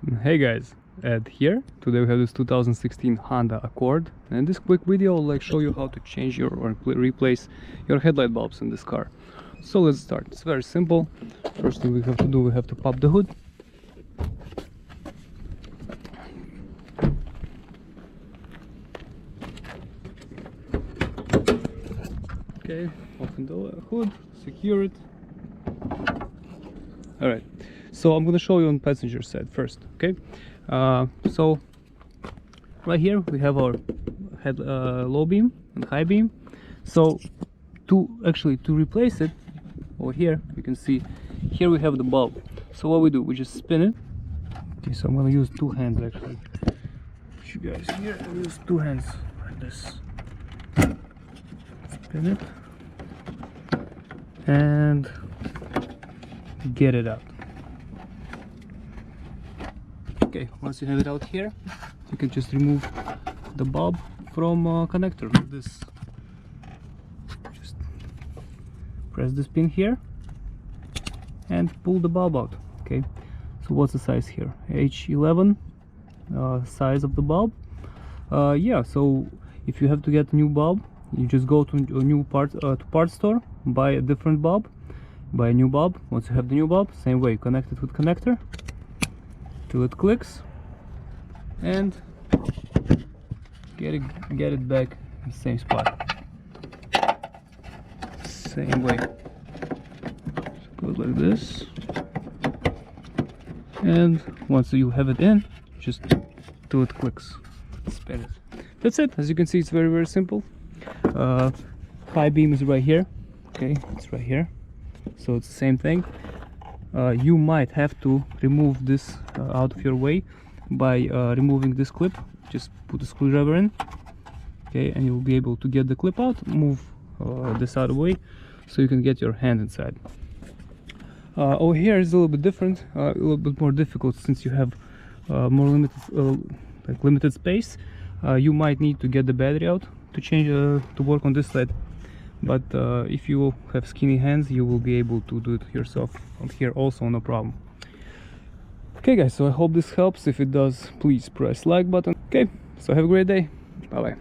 Hey guys, Ed here. Today we have this 2016 Honda Accord, and in this quick video I'll show you how to change your or replace your headlight bulbs in this car. So let's start. It's very simple. First thing we have to do, we have to pop the hood. Okay, open the hood, secure it. Alright, so I'm gonna show you on passenger side first, okay? So right here we have our low beam and high beam. So to replace it, over here you can see here we have the bulb. So what we do, we just spin it. Okay, so I'm gonna use two hands actually. You guys here, I use two hands like this. Spin it and get it out. Okay, once you have it out here, you can just remove the bulb from connector like this. Just press this pin here and pull the bulb out. Okay, so what's the size here? H11 size of the bulb. Yeah, so if you have to get a new bulb, you just go to a new part store, buy a different bulb, buy a new bulb. Once you have the new bulb, same way, connect it with connector till it clicks and get it back in the same spot. Same way. So go like this, and once you have it in, just till it clicks, spin it. That's it. As you can see, it's very, very simple. High beam is right here. Okay, it's right here, so it's the same thing. You might have to remove this out of your way by removing this clip. Just put a screwdriver in, okay, and you'll be able to get the clip out. Move this out of the way so you can get your hand inside. Over here is a little bit different, a little bit more difficult since you have more limited space. You might need to get the battery out to change to work on this side, but if you have skinny hands, you will be able to do it yourself on here also, no problem. Okay guys, so I hope this helps. If it does, please press like button. Okay, so have a great day. Bye bye.